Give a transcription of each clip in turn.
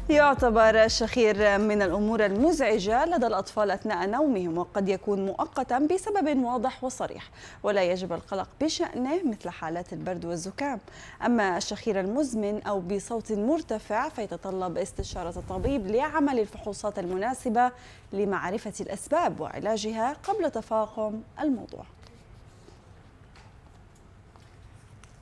يعتبر الشخير من الأمور المزعجة لدى الأطفال أثناء نومهم، وقد يكون مؤقتا بسبب واضح وصريح، ولا يجب القلق بشأنه مثل حالات البرد والزكام. أما الشخير المزمن أو بصوت مرتفع فيتطلب استشارة الطبيب لعمل الفحوصات المناسبة لمعرفة الأسباب وعلاجها قبل تفاقم الموضوع.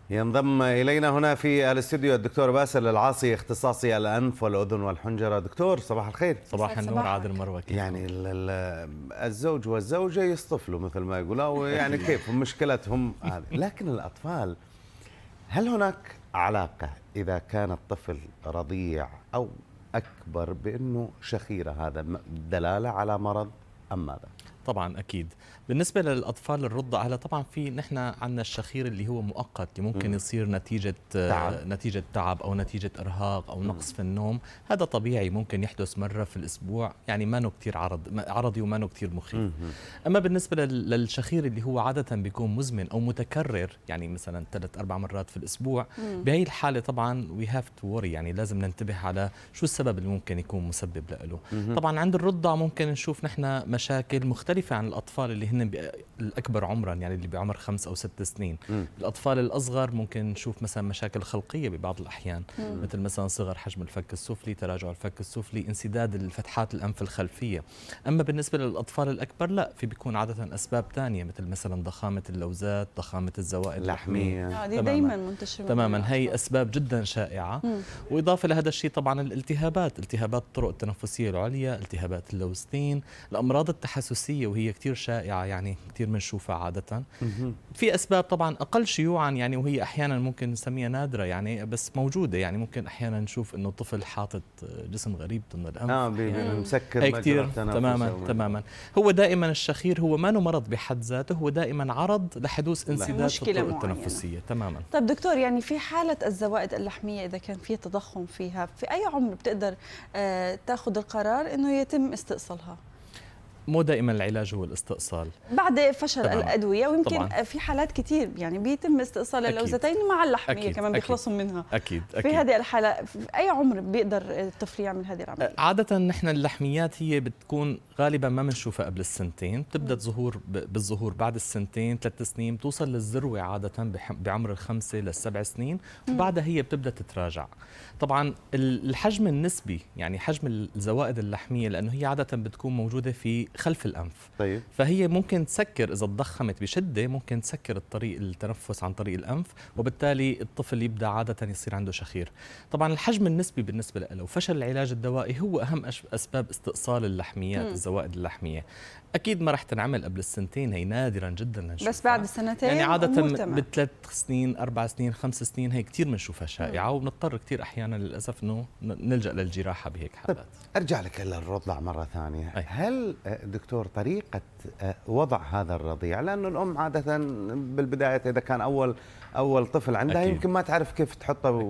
ينضم إلينا هنا في الاستوديو الدكتور باسل العاصي، اختصاصي الأنف والأذن والحنجرة. دكتور صباح الخير. صباح النور عادل مروة. يعني الزوج والزوجة يصطفلوا مثل ما يقولوا، يعني كيف مشكلتهم هذه، لكن الأطفال هل هناك علاقة إذا كان الطفل رضيع أو أكبر بأنه شخيرة، هذا دلالة على مرض أم ماذا؟ طبعا اكيد. بالنسبه للاطفال الرضع، هلا طبعا في نحن عندنا الشخير اللي هو مؤقت، اللي ممكن يصير نتيجه تعب او نتيجه ارهاق او نقص في النوم. هذا طبيعي، ممكن يحدث مره في الاسبوع، يعني ما كثير عرضي وما كثير مخيف. اما بالنسبه للشخير اللي هو عاده بيكون مزمن او متكرر، يعني مثلا 3-4 مرات في الاسبوع، بهي الحاله طبعا وي هاف تو وري، يعني لازم ننتبه على شو السبب اللي ممكن يكون مسبب له. طبعا عند الرضع ممكن نشوف نحن مشاكل مختلفة عن الأطفال اللي هن الأكبر عمرا، يعني اللي بعمر 5 أو 6 سنين. الأطفال الأصغر ممكن نشوف مثلا مشاكل خلقية ببعض الأحيان، مثل مثلا صغر حجم الفك السفلي، تراجع الفك السفلي، انسداد الفتحات الأنف الخلفية. أما بالنسبة للأطفال الأكبر لا، في بيكون عادة أسباب ثانية، مثل مثلا ضخامة اللوزات، ضخامة الزوائد اللحمية. دي دايما منتشرة تماما، هي أسباب جدا شائعة. وإضافة لهذا الشيء طبعا الالتهابات الطرق التنفسية العليا، التهابات اللوزتين، الأمراض التحسسية وهي كثير شائعة، يعني كثير بنشوفها عادة. في أسباب طبعا أقل شيوعا، يعني وهي أحيانا ممكن نسميها نادرة يعني، بس موجودة. يعني ممكن أحيانا نشوف إنه طفل حاطط جسم غريب ضمن الأنف، مسكر هي كثير. تماما. هو دائما الشخير هو ما مرض بحد ذاته، هو دائما عرض لحدوث انسداد في الطرق التنفسية. تماما. طيب دكتور، يعني في حالة الزوائد اللحمية إذا كان في تضخم فيها، في أي عمر بتقدر تأخذ القرار إنه يتم استئصالها؟ مو دائما العلاج هو الاستئصال، بعد فشل طبعاً. الأدوية، ويمكن طبعاً. في حالات كثير يعني بيتم استئصال اللوزتين مع اللحمية كمان بيخلصوا منها. أكيد. في هذه الحالة في أي عمر بيقدر الطفل يعمل هذه العملية؟ عادة نحن اللحميات هي بتكون غالبا ما بنشوفها قبل السنتين، بتبدأ بالظهور بعد السنتين 3 سنين، بتوصل للذروة عادة بعمر 5 ل7 سنين، وبعدها هي بتبدأ تتراجع. طبعا الحجم النسبي، يعني حجم الزوائد اللحمية، لأنه هي عادة بتكون موجودة في خلف الأنف. طيب. فهي ممكن تسكر، إذا تضخمت بشدة ممكن تسكر الطريق التنفس عن طريق الأنف، وبالتالي الطفل يبدأ عادة يصير عنده شخير. طبعا الحجم النسبي بالنسبة له وفشل العلاج الدوائي هو أهم أسباب استئصال اللحميات، الزوائد اللحمية. أكيد ما رح تنعمل قبل السنتين، هي نادرا جدا لنشوفها، بس بعد السنتين يعني عادة ب3 سنين 4 سنين 5 سنين هي كثير بنشوفها شائعة، وبنضطر كثير أحيانا للأسف إنه نلجأ للجراحة بهيك حالات. أرجع لك إلى الرضع مرة ثانية. هل دكتور طريقة وضع هذا الرضيع، لأنه الأم عادة بالبداية إذا كان أول طفل عندها أكيد. يمكن ما تعرف كيف تحطه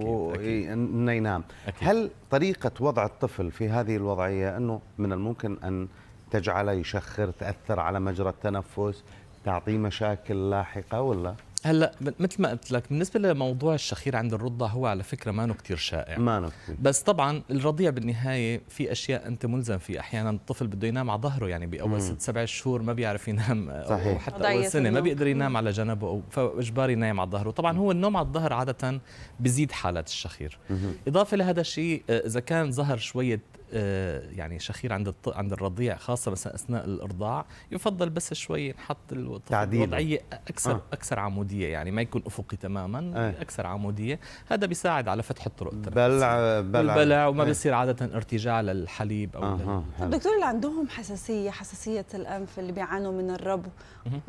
إنه ينام. هل طريقة وضع الطفل في هذه الوضعية أنه من الممكن أن تجعله يشخر، تأثر على مجرى التنفس، تعطيه مشاكل لاحقة ولا؟ هلا مثل ما قلت لك، بالنسبه لموضوع الشخير عند الرضع هو على فكره ما كثير شائع، بس طبعا الرضيع بالنهايه في اشياء انت ملزم فيه. احيانا الطفل بده ينام على ظهره، يعني باول 6-7 شهور ما بيعرف ينام، صحيح. او حتى اول سنه ما بيقدر ينام على جنبه، فاجباري ينام على ظهره. طبعا هو النوم على الظهر عاده بيزيد حالات الشخير. اضافه لهذا الشيء، اذا كان ظهر شويه يعني شخير عند الرضيع، خاصه مثلا اثناء الارضاع، يفضل بس شوي نحط الطفل وضعيه اكثر عموديه، يعني ما يكون افقي تماما، اكثر عموديه. هذا بيساعد على فتح الطرق البلع وما بيصير عاده ارتجاع للحليب او الدكتور اللي عندهم حساسيه الانف، اللي بيعانوا من الربو،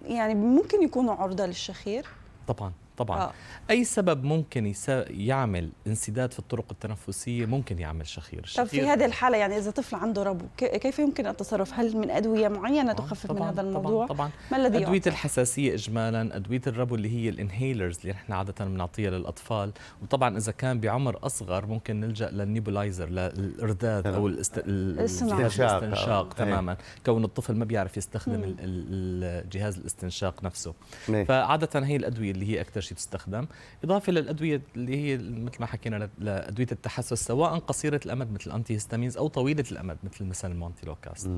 يعني ممكن يكونوا عرضه للشخير؟ طبعا. اي سبب ممكن يعمل انسداد في الطرق التنفسيه ممكن يعمل شخير. طب في هذه الحاله، يعني اذا طفل عنده ربو، كيف يمكن التصرف؟ هل من ادويه معينه تخفف من هذا الموضوع؟ طبعا. ما الذي ادويه الحساسيه اجمالا، ادويه الربو اللي هي الانهيلرز اللي نحن عاده بنعطيها للاطفال. وطبعا اذا كان بعمر اصغر ممكن نلجا للنيبولايزر، للارذاذ او الاستنشاق. تماما. كون الطفل ما بيعرف يستخدم جهاز الاستنشاق نفسه. فعاده هي الادويه اللي هي اكثر شيء تستخدم، إضافة للأدوية اللي هي مثل ما حكينا لأدوية التحسس سواء قصيرة الأمد مثل الأنتي هيستامينز أو طويلة الأمد مثل مثلا المونتيلوكاست.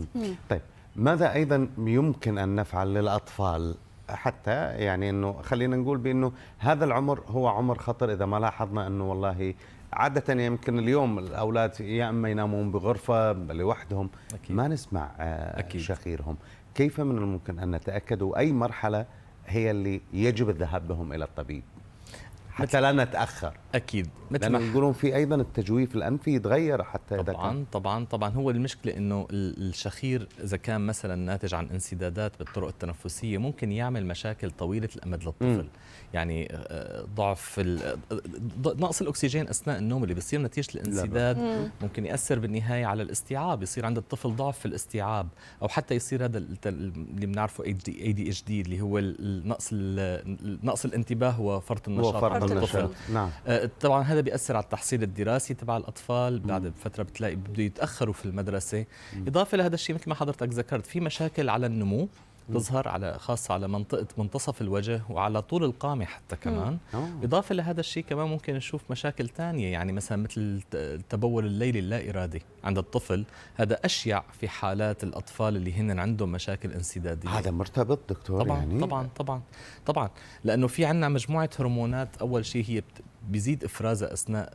طيب ماذا أيضا يمكن أن نفعل للأطفال حتى يعني أنه خلينا نقول بأنه هذا العمر هو عمر خطر، إذا ما لاحظنا أنه والله عادة يمكن اليوم الأولاد يا إما ينامون بغرفة لوحدهم أكيد. ما نسمع أكيد. شخيرهم، كيف من الممكن أن نتأكد أي مرحلة هي اللي يجب الذهاب بهم إلى الطبيب حتى لا نتأخر؟ أكيد، مثل ما يقولون في أيضا التجويف الأنفي يتغير حتى إذا طبعا هو المشكلة إنه الشخير إذا كان مثلا ناتج عن انسدادات بالطرق التنفسية ممكن يعمل مشاكل طويلة الأمد للطفل. يعني ضعف نقص الأكسجين أثناء النوم اللي بيصير نتيجة الانسداد ممكن يأثر بالنهاية على الاستيعاب، يصير عند الطفل ضعف في الاستيعاب، أو حتى يصير هذا اللي بنعرفه ADHD اللي هو نقص الانتباه وفرط النشاط. نعم. طبعا هذا بيأثر على التحصيل الدراسي تبع الأطفال، بعد فترة بتلاقي بده يتأخروا في المدرسة. إضافة لهذا الشيء مثل ما حضرتك ذكرت في مشاكل على النمو تظهر على خاصة على منطقة منتصف الوجه وعلى طول القامة حتى كمان. إضافة لهذا الشيء كمان ممكن نشوف مشاكل تانية، يعني مثلا مثل التبول الليلي اللا إرادي عند الطفل، هذا أشيع في حالات الأطفال اللي هن عندهم مشاكل انسدادية. هذا مرتبط دكتور طبعا يعني؟ طبعا لأنه في عندنا مجموعة هرمونات، أول شيء هي بيزيد افرازها اثناء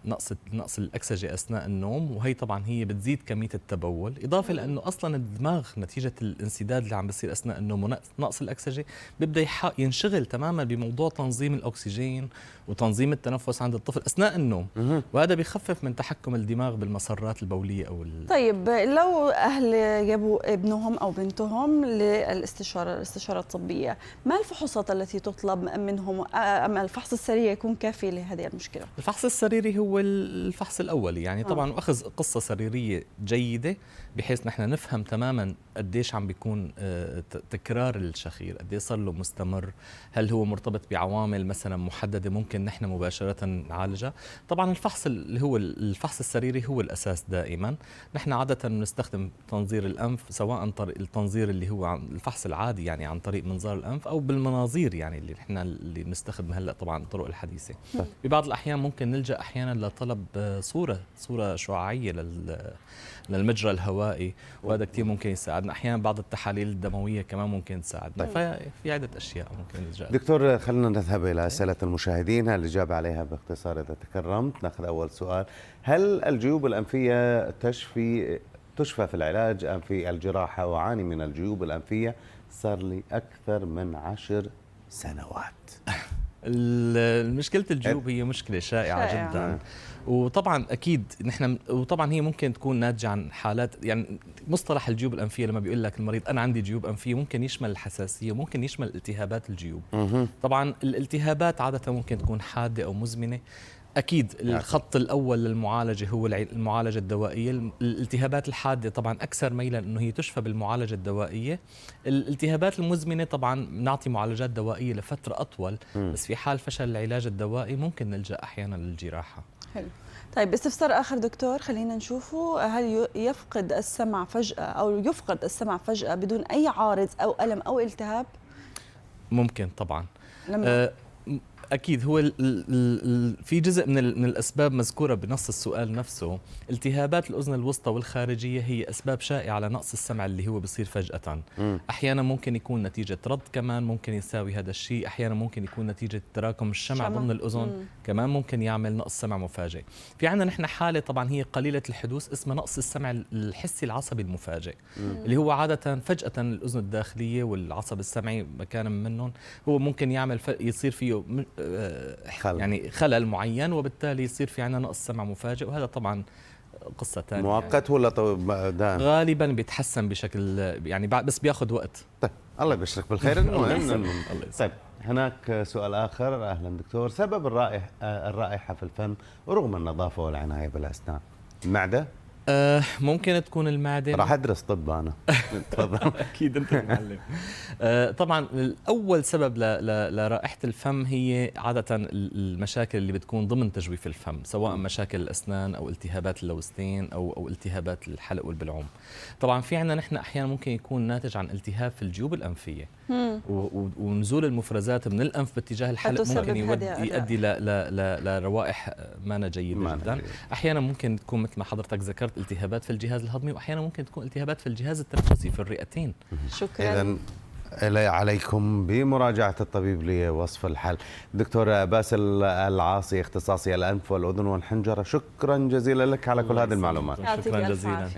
نقص الاكسجه اثناء النوم، وهي طبعا هي بتزيد كميه التبول، اضافه لانه اصلا الدماغ نتيجه الانسداد اللي عم بيصير اثناء النوم ونقص الاكسجه بيبدا ينشغل تماما بموضوع تنظيم الاكسجين وتنظيم التنفس عند الطفل اثناء النوم، وهذا بيخفف من تحكم الدماغ بالمسارات البوليه او طيب لو اهل جابوا ابنهم او بنتهم الاستشاره الطبيه، ما الفحوصات التي تطلب منهم؟ ام الفحص السريري يكون كافي لهذه المشكله؟ الفحص السريري هو الفحص الاولي، يعني طبعا واخذ قصه سريريه جيده بحيث نحن نفهم تماما قديش عم بيكون تكرار الشخير، قديش صار له مستمر، هل هو مرتبط بعوامل مثلا محدده ممكن نحن مباشره نعالجها. طبعا الفحص اللي هو الفحص السريري هو الاساس دائما. نحن عاده بنستخدم تنظير الانف، سواء عن طريق التنظير اللي هو عن الفحص العادي يعني عن طريق منظار الانف، او بالمناظير يعني اللي نحن اللي بنستخدم هلا طبعا الطرق الحديثه. ببعض الأحيان ممكن نلجأ أحيانا لطلب صورة شعاعية للمجرى الهوائي، وهذا كتير ممكن يساعدنا. أحيانا بعض التحاليل الدموية كمان ممكن تساعدنا. ففي عدة أشياء ممكن نلجأ. دكتور خلينا نذهب إلى أسئلة المشاهدين، الإجابة عليها باختصار إذا تكرمت. نأخذ أول سؤال: هل الجيوب الأنفية تشفى في العلاج أم في الجراحة؟ أعاني من الجيوب الأنفية صار لي أكثر من 10 سنوات. مشكلة الجيوب هي مشكلة شائعة جدا، وطبعا اكيد وطبعا هي ممكن تكون ناتجه عن حالات، يعني مصطلح الجيوب الانفيه لما بيقول لك المريض انا عندي جيوب انفيه ممكن يشمل الحساسيه وممكن يشمل التهابات الجيوب. طبعا الالتهابات عاده ممكن تكون حاده او مزمنه. أكيد الخط الأول للمعالجة هو المعالجة الدوائية. الالتهابات الحادة طبعا أكثر ميلا أنه هي تشفى بالمعالجة الدوائية. الالتهابات المزمنة طبعا نعطي معالجات دوائية لفترة أطول، بس في حال فشل العلاج الدوائي ممكن نلجأ أحيانا للجراحة. حلو. طيب استفسار آخر دكتور خلينا نشوفه: هل يفقد السمع فجأة بدون أي عارض أو ألم أو التهاب؟ ممكن طبعا. أكيد هو في جزء من الأسباب مذكورة بنص السؤال نفسه. التهابات الأذن الوسطى والخارجية هي أسباب شائعة لنقص السمع اللي هو بيصير فجأة. أحيانا ممكن يكون نتيجة رض، كمان ممكن يساوي هذا الشيء. أحيانا ممكن يكون نتيجة تراكم الشمع ضمن الأذن، كمان ممكن يعمل نقص سمع مفاجئ. في عندنا نحن حالة طبعا هي قليلة الحدوث اسمها نقص السمع الحسي العصبي المفاجئ، اللي هو عادة فجأة الأذن الداخلية والعصب السمعي مكان منهم هو ممكن يعمل يصير فيه يعني خلل معين، وبالتالي يصير في عندنا نقص سمع مفاجئ. وهذا طبعا قصة ثانية مؤقت يعني. ولا دائم؟ غالبا بيتحسن بشكل يعني بس بياخذ وقت. طيب الله يبشرك بالخير. طيب هناك سؤال آخر: أهلا دكتور، سبب الرائحة في الفم رغم النظافة والعناية بالأسنان؟ المعدة؟ ممكن تكون المعدن. راح ادرس طب انا. تفضل. اكيد انت معلم. طبعا اول سبب لرائحه الفم هي عاده المشاكل اللي بتكون ضمن تجويف الفم، سواء مشاكل الاسنان او التهابات اللوزتين او التهابات الحلق والبلعوم. طبعا في عندنا نحن احيانا ممكن يكون ناتج عن التهاب في الجيوب الانفيه، ونزول المفرزات من الانف باتجاه الحلق ممكن يؤدي لروائح ما جيده جدا. احيانا ممكن تكون مثل ما حضرتك ذكرت التهابات في الجهاز الهضمي، واحيانا ممكن تكون التهابات في الجهاز التنفسي في الرئتين. شكرا. إذن عليكم بمراجعة الطبيب لوصف الحل. دكتور باسل العاصي، اختصاصي الأنف والأذن والحنجرة، شكرا جزيلا لك على كل هذه المعلومات. شكرا جزيلا.